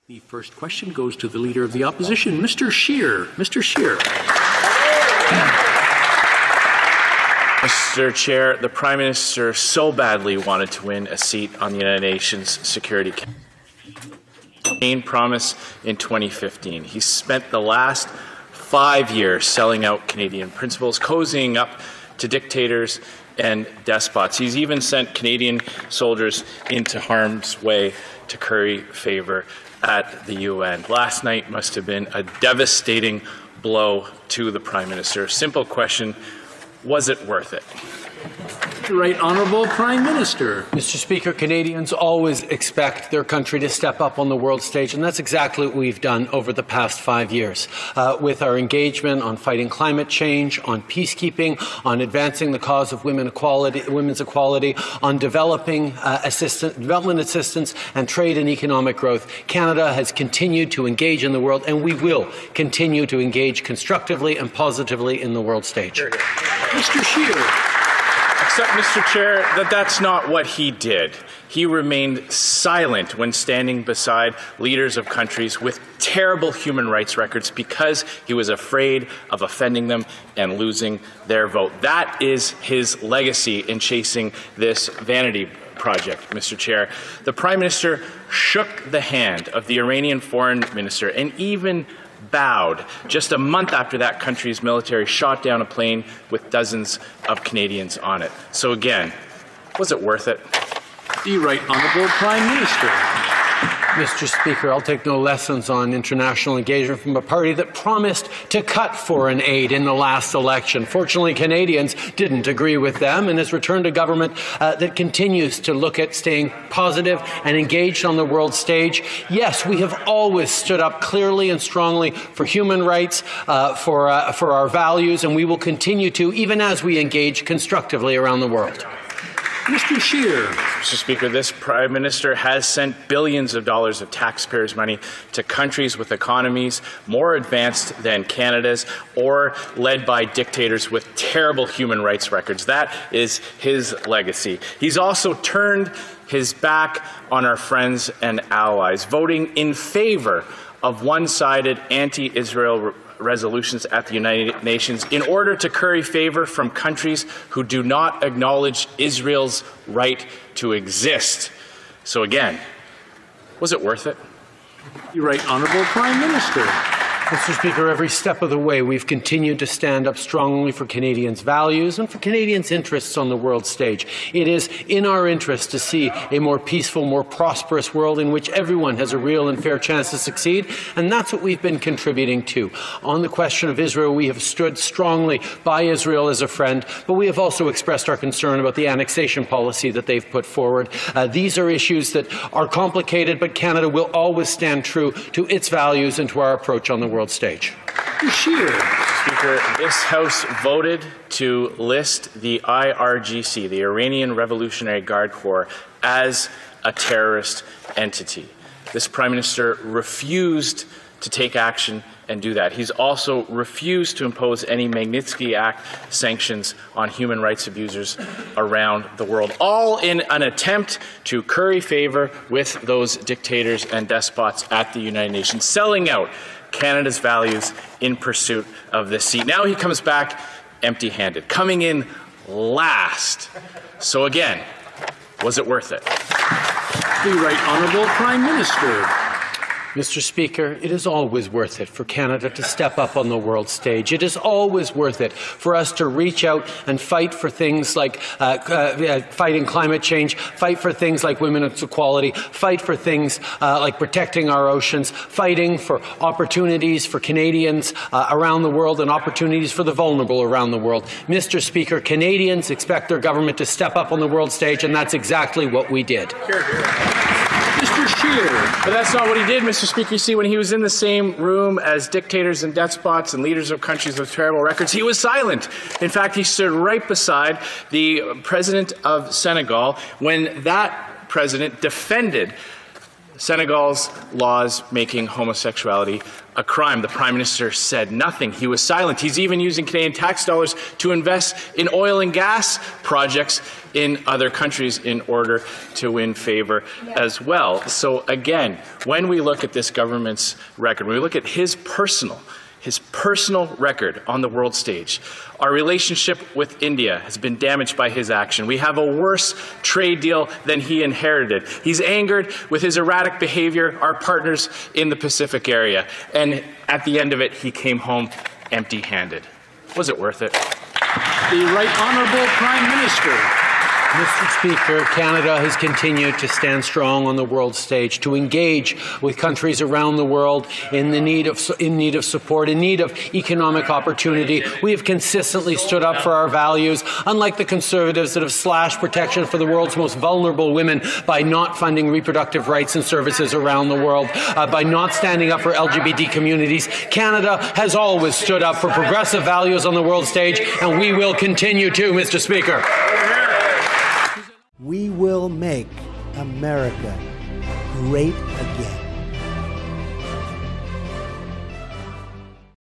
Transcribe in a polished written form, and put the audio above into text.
The first question goes to the Leader of the Opposition, Mr. Scheer. Mr. Scheer. Mr. Chair, the Prime Minister so badly wanted to win a seat on the United Nations Security Council. Main promise in 2015. He spent the last 5 years selling out Canadian principles, cozying up to dictators and despots. He's even sent Canadian soldiers into harm's way to curry favor at the UN. Last night must have been a devastating blow to the Prime Minister. Simple question, was it worth it? The Right Honourable Prime Minister. Mr. Speaker, Canadians always expect their country to step up on the world stage, and that's exactly what we've done over the past 5 years. With our engagement on fighting climate change, on peacekeeping, on advancing the cause of women's equality, on development assistance and trade and economic growth, Canada has continued to engage in the world, and we will continue to engage constructively and positively in the world stage. Mr. Scheer. Except, Mr. Chair, that's not what he did. He remained silent when standing beside leaders of countries with terrible human rights records because he was afraid of offending them and losing their vote. That is his legacy in chasing this vanity project, Mr. Chair. The Prime Minister shook the hand of the Iranian Foreign Minister and even bowed just a month after that country's military shot down a plane with dozens of Canadians on it. So again, was it worth it? The Right Honourable Prime Minister. Mr. Speaker, I'll take no lessons on international engagement from a party that promised to cut foreign aid in the last election. Fortunately, Canadians didn't agree with them and has returned a government that continues to look at staying positive and engaged on the world stage. Yes, we have always stood up clearly and strongly for human rights, for our values, and we will continue to, even as we engage constructively around the world. Mr. Scheer. Mr. Speaker, this Prime Minister has sent billions of dollars of taxpayers' money to countries with economies more advanced than Canada's or led by dictators with terrible human rights records. That is his legacy. He's also turned his back on our friends and allies, voting in favor of one-sided anti-Israel resolutions at the United Nations in order to curry favor from countries who do not acknowledge Israel's right to exist. So again, was it worth it? The Right Honourable Prime Minister. Mr. Speaker, every step of the way we've continued to stand up strongly for Canadians' values and for Canadians' interests on the world stage. It is in our interest to see a more peaceful, more prosperous world in which everyone has a real and fair chance to succeed, and that's what we've been contributing to. On the question of Israel, we have stood strongly by Israel as a friend, but we have also expressed our concern about the annexation policy that they've put forward. These are issues that are complicated, but Canada will always stand true to its values and to our approach on the world stage. Speaker, this House voted to list the IRGC, the Iranian Revolutionary Guard Corps, as a terrorist entity. This Prime Minister refused to take action and do that. He's also refused to impose any Magnitsky Act sanctions on human rights abusers around the world, all in an attempt to curry favor with those dictators and despots at the United Nations, selling out Canada's values in pursuit of this seat. Now he comes back empty-handed, coming in last. So again, was it worth it? The Right Honourable Prime Minister. Mr. Speaker, it is always worth it for Canada to step up on the world stage. It is always worth it for us to reach out and fight for things like fighting climate change, fight for things like women's equality, fight for things like protecting our oceans, fighting for opportunities for Canadians around the world and opportunities for the vulnerable around the world. Mr. Speaker, Canadians expect their government to step up on the world stage, and that's exactly what we did. Mr. Scheer. But that's not what he did, Mr. Speaker. You see, when he was in the same room as dictators and despots and leaders of countries with terrible records, he was silent. In fact, he stood right beside the president of Senegal when that president defended Senegal's laws making homosexuality a crime. The Prime Minister said nothing. He was silent. He's even using Canadian tax dollars to invest in oil and gas projects in other countries in order to win favor as well. So again, when we look at this government's record, when we look at his personal record on the world stage, our relationship with India has been damaged by his action. We have a worse trade deal than he inherited. He's angered with his erratic behavior our partners in the Pacific area. And at the end of it, he came home empty-handed. Was it worth it? The Right Honourable Prime Minister. Mr. Speaker, Canada has continued to stand strong on the world stage, to engage with countries around the world in need of support, in need of economic opportunity. We have consistently stood up for our values, unlike the Conservatives that have slashed protection for the world's most vulnerable women by not funding reproductive rights and services around the world, by not standing up for LGBT communities. Canada has always stood up for progressive values on the world stage, and we will continue to, Mr. Speaker. We will make America great again.